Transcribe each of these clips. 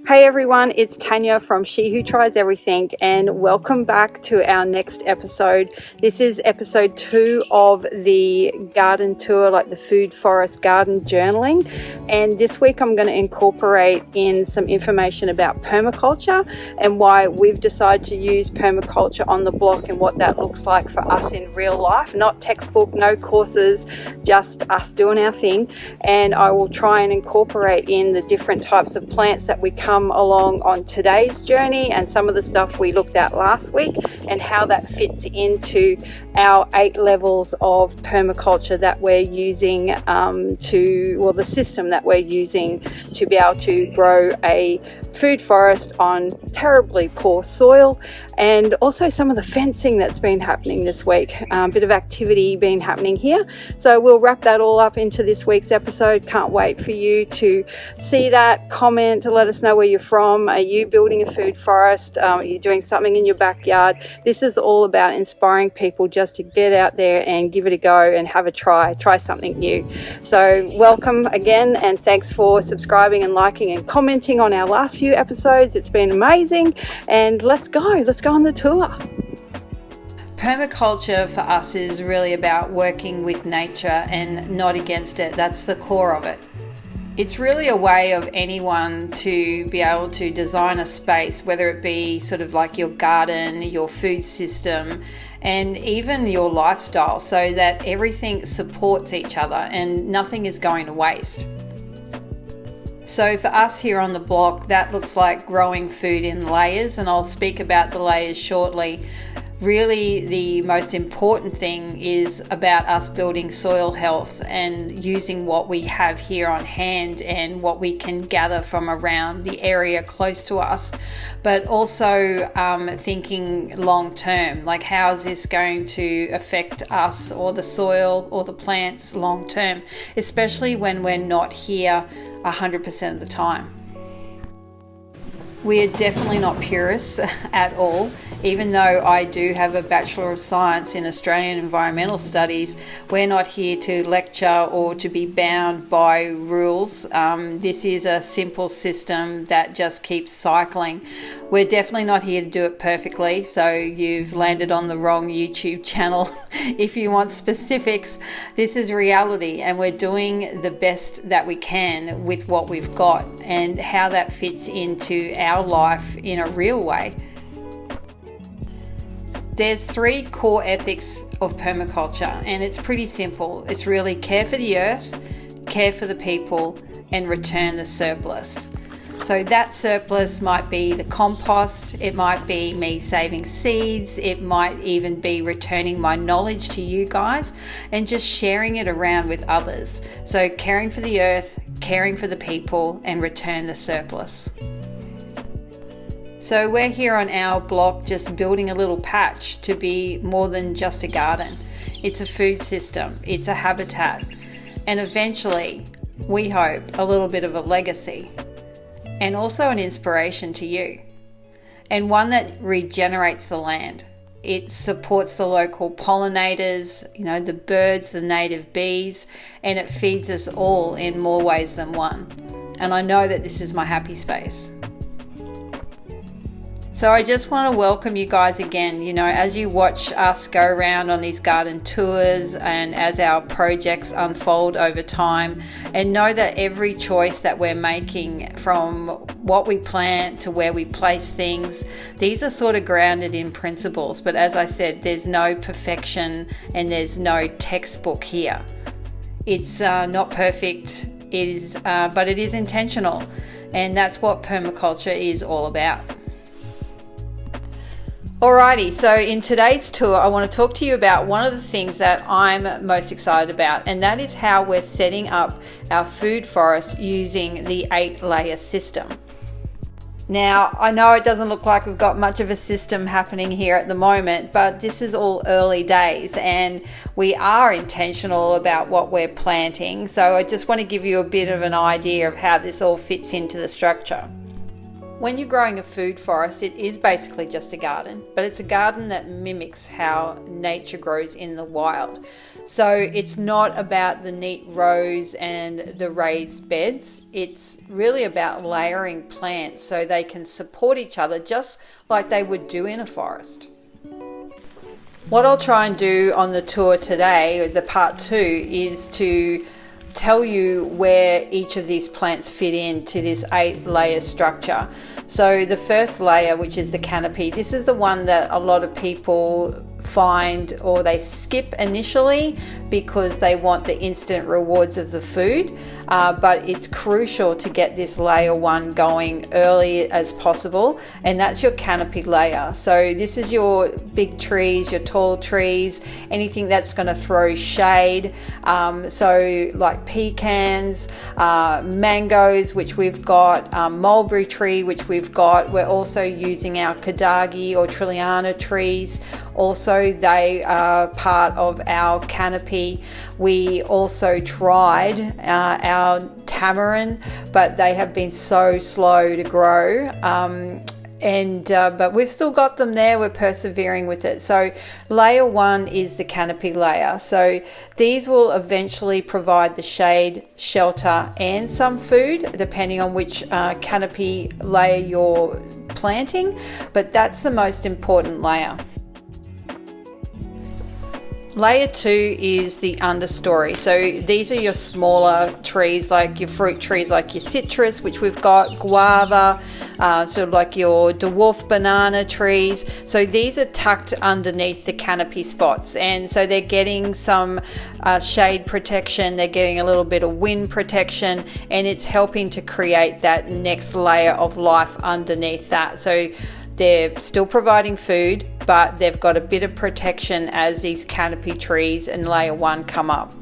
Hey everyone, it's Tanya from She Who Tries Everything, and welcome back to our next episode. This is episode 2 of the garden tour, like the food forest garden journaling. And this week I'm going to incorporate in some information about permaculture and why we've decided to use permaculture on the block and what that looks like for us in real life. Not textbook, no courses, just us doing our thing. And I will try and incorporate in the different types of plants that we come along on today's journey and some of the stuff we looked at last week and how that fits into our 8 levels of permaculture that we're using the system that we're using to be able to grow a food forest on terribly poor soil, and also some of the fencing that's been happening this week. A bit of activity been happening here. So we'll wrap that all up into this week's episode. Can't wait for you to see that, comment, to let us know where you're from. Are you building a food forest? Are you doing something in your backyard? This is all about inspiring people just to get out there and give it a go and have a try something new. So welcome again, and thanks for subscribing and liking and commenting on our last few episodes. It's been amazing, and let's go on the tour. Permaculture for us is really about working with nature and not against it. That's the core of it. It's really a way of anyone to be able to design a space, whether it be sort of like your garden, your food system, and even your lifestyle, so that everything supports each other and nothing is going to waste. So for us here on the block, that looks like growing food in layers, and I'll speak about the layers shortly. Really, the most important thing is about us building soil health and using what we have here on hand and what we can gather from around the area close to us, but also thinking long term, like how is this going to affect us or the soil or the plants long term, especially when we're not here 100% of the time. We are definitely not purists at all. Even though I do have a Bachelor of Science in Australian Environmental Studies, we're not here to lecture or to be bound by rules. This is a simple system that just keeps cycling. We're definitely not here to do it perfectly, so you've landed on the wrong YouTube channel. If you want specifics, this is reality, and we're doing the best that we can with what we've got and how that fits into our life in a real way. There's 3 core ethics of permaculture, and it's pretty simple. It's really care for the earth, care for the people, and return the surplus. So that surplus might be the compost, it might be me saving seeds, it might even be returning my knowledge to you guys and just sharing it around with others. So caring for the earth, caring for the people, and return the surplus. So we're here on our block just building a little patch to be more than just a garden. It's a food system, it's a habitat, and eventually, we hope, a little bit of a legacy, and also an inspiration to you, and one that regenerates the land. It supports the local pollinators, the birds, the native bees, and it feeds us all in more ways than one. And I know that this is my happy space. So I just want to welcome you guys again, as you watch us go around on these garden tours and as our projects unfold over time, and know that every choice that we're making, from what we plant to where we place things, these are sort of grounded in principles. But as I said, there's no perfection and there's no textbook here. It's not perfect, but it is intentional, and that's what permaculture is all about. Alrighty, so in today's tour, I want to talk to you about one of the things that I'm most excited about, and that is how we're setting up our food forest using the 8-layer system. Now, I know it doesn't look like we've got much of a system happening here at the moment, but this is all early days and we are intentional about what we're planting. So I just want to give you a bit of an idea of how this all fits into the structure. When you're growing a food forest, it is basically just a garden, but it's a garden that mimics how nature grows in the wild. So it's not about the neat rows and the raised beds. It's really about layering plants so they can support each other just like they would do in a forest. What I'll try and do on the tour today, the part 2, is to tell you where each of these plants fit into this 8-layer structure. So the first layer, which is the canopy, this is the one that a lot of people find or they skip initially because they want the instant rewards of the food, but it's crucial to get this layer 1 going early as possible, and that's your canopy layer. So this is your big trees, your tall trees, anything that's going to throw shade, so like pecans, mangoes, which we've got, mulberry tree, which we've got. We're also using our kadagi or trilliana trees. Also, they are part of our canopy. We also tried our tamarind, but they have been so slow to grow. But we've still got them there. We're persevering with it. So layer 1 is the canopy layer. So these will eventually provide the shade, shelter, and some food, depending on which canopy layer you're planting. But that's the most important layer. Layer 2 is the understory. So these are your smaller trees, like your fruit trees, like your citrus, which we've got, guava, sort of like your dwarf banana trees. So these are tucked underneath the canopy spots, and so they're getting some shade protection, they're getting a little bit of wind protection, and it's helping to create that next layer of life underneath that. So they're still providing food, but they've got a bit of protection as these canopy trees in layer 1 come up.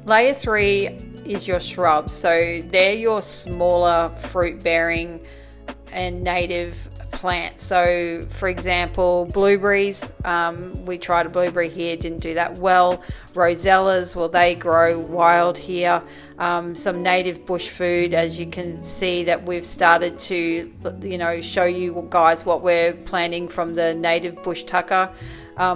Layer 3 is your shrubs. So they're your smaller fruit bearing and native plants. So for example, blueberries, we tried a blueberry here, didn't do that well. Rosellas, well, they grow wild here. Some native bush food, as you can see that we've started to, show you guys what we're planting from the native bush tucker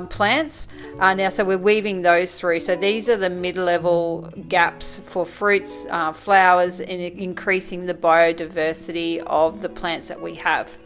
plants. Now, so we're weaving those through. So these are the mid-level gaps for fruits, flowers, and increasing the biodiversity of the plants that we have.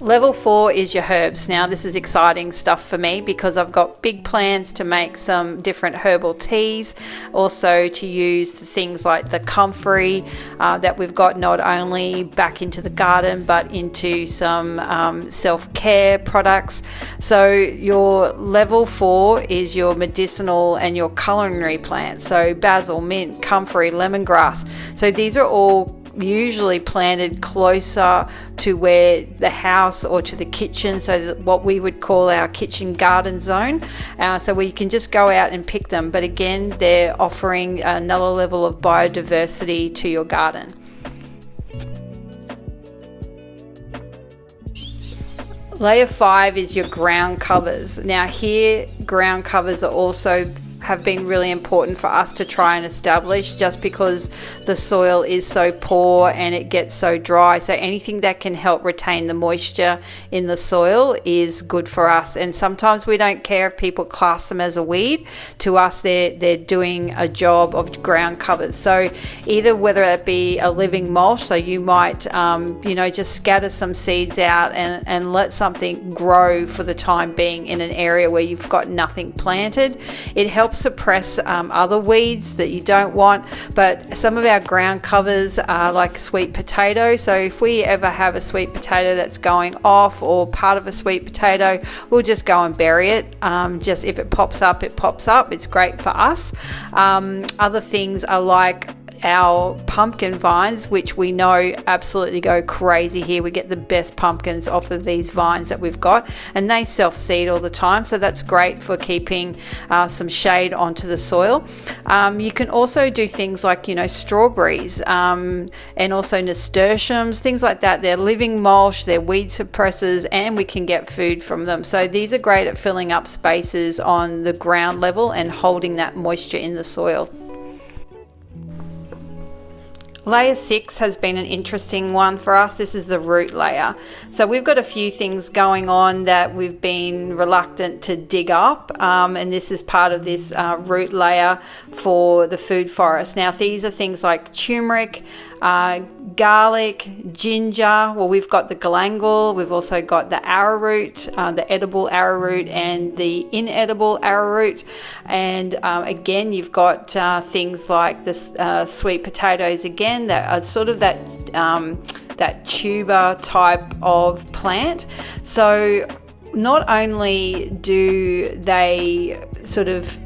Level 4 is your herbs. Now this is exciting stuff for me because I've got big plans to make some different herbal teas, also to use things like the comfrey that we've got not only back into the garden but into some self-care products. So your level 4 is your medicinal and your culinary plants, so basil, mint, comfrey, lemongrass. So these are all usually planted closer to where the house or to the kitchen, so that what we would call our kitchen garden zone, so where you can just go out and pick them, but again they're offering another level of biodiversity to your garden. Layer 5 is your ground covers. Now here, ground covers are also have been really important for us to try and establish, just because the soil is so poor and it gets so dry. So anything that can help retain the moisture in the soil is good for us. And sometimes we don't care if people class them as a weed. To us, they're doing a job of ground covers. So either whether it be a living mulch, so you might just scatter some seeds out and let something grow for the time being in an area where you've got nothing planted. It helps suppress other weeds that you don't want. But some of our ground covers are like sweet potato. So if we ever have a sweet potato that's going off, or part of a sweet potato, we'll just go and bury it. Just if it pops up, it pops up. It's great for us. Other things are like our pumpkin vines, which we know absolutely go crazy here. We get the best pumpkins off of these vines that we've got, and they self-seed all the time, so that's great for keeping some shade onto the soil. You can also do things like strawberries and also nasturtiums, things like that. They're living mulch, they're weed suppressors, and we can get food from them. So these are great at filling up spaces on the ground level and holding that moisture in the soil. Layer 6 has been an interesting one for us. This is the root layer. So we've got a few things going on that we've been reluctant to dig up, and this is part of this root layer for the food forest. Now these are things like turmeric, garlic, ginger. Well, we've got the galangal, we've also got the arrowroot, the edible arrowroot and the inedible arrowroot, and again you've got things like the sweet potatoes again, that are sort of that tuber type of plant. So not only do they sort of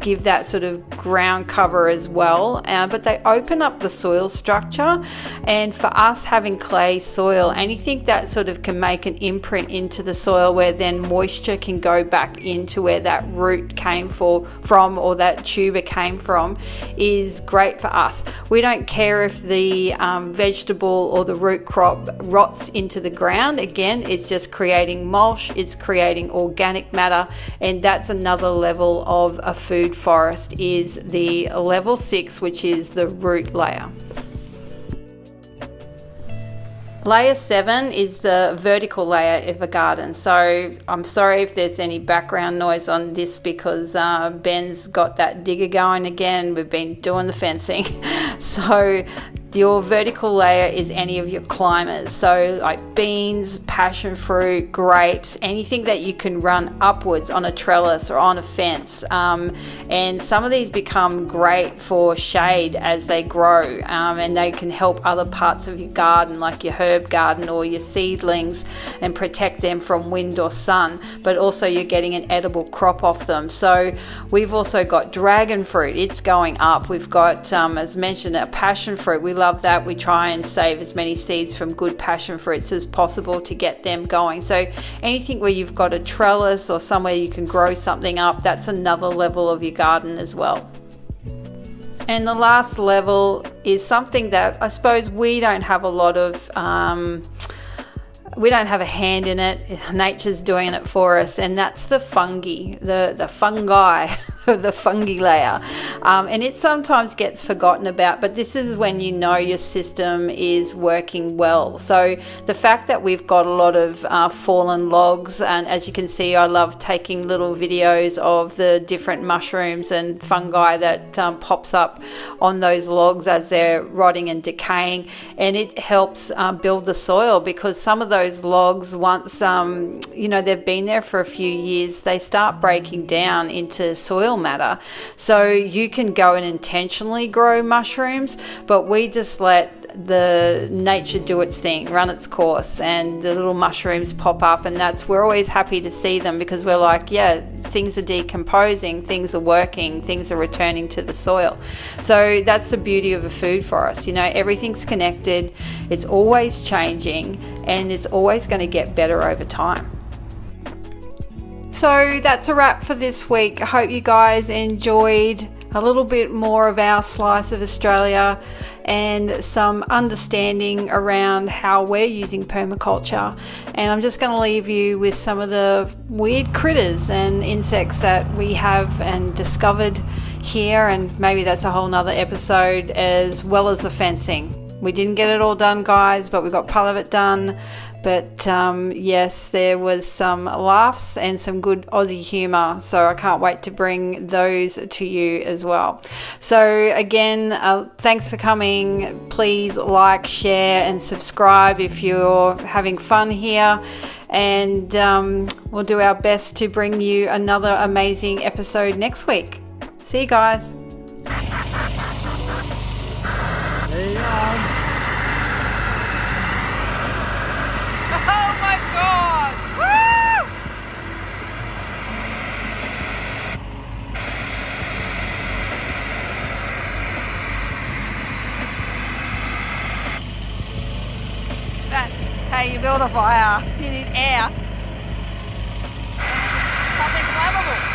give that sort of ground cover as well, but they open up the soil structure. And for us having clay soil, anything that sort of can make an imprint into the soil where then moisture can go back into where that root came from or that tuber came from is great for us. We don't care if the vegetable or the root crop rots into the ground. Again, it's just creating mulch, it's creating organic matter, and that's another level of a food forest, is the level 6, which is the root layer. Layer 7 is the vertical layer of a garden. So I'm sorry if there's any background noise on this, because Ben's got that digger going again. We've been doing the fencing. So your vertical layer is any of your climbers, so like beans, passion fruit, grapes, anything that you can run upwards on a trellis or on a fence. And some of these become great for shade as they grow, and they can help other parts of your garden, like your herb garden or your seedlings, and protect them from wind or sun, but also you're getting an edible crop off them. So we've also got dragon fruit, it's going up. We've got, as mentioned, a passion fruit. We love that. We try and save as many seeds from good passion fruits as possible to get them going. So anything where you've got a trellis or somewhere you can grow something up, that's another level of your garden as well. And the last level is something that I suppose we don't have a lot of we don't have a hand in it. Nature's doing it for us, and that's the fungi, the fungi, the fungi layer. And it sometimes gets forgotten about, but this is when you know your system is working well. So the fact that we've got a lot of fallen logs, and as you can see, I love taking little videos of the different mushrooms and fungi that pops up on those logs as they're rotting and decaying, and it helps build the soil, because some of those logs, once they've been there for a few years, they start breaking down into soil matter. So you can go and intentionally grow mushrooms, but we just let the nature do its thing, run its course, and the little mushrooms pop up, and we're always happy to see them, because we're like, yeah, things are decomposing, things are working, things are returning to the soil. So that's the beauty of a food forest. Everything's connected, it's always changing, and it's always going to get better over time. So that's a wrap for this week. I hope you guys enjoyed a little bit more of our slice of Australia and some understanding around how we're using permaculture. And I'm just going to leave you with some of the weird critters and insects that we have and discovered here, and maybe that's a whole nother episode, as well as the fencing. We didn't get it all done, guys, but we got part of it done. But yes, there was some laughs and some good Aussie humour, so I can't wait to bring those to you as well. So again, thanks for coming. Please like, share and subscribe if you're having fun here, and we'll do our best to bring you another amazing episode next week. See you guys. Oh my God! Woo! That's how you build a fire. You need air. Something flammable.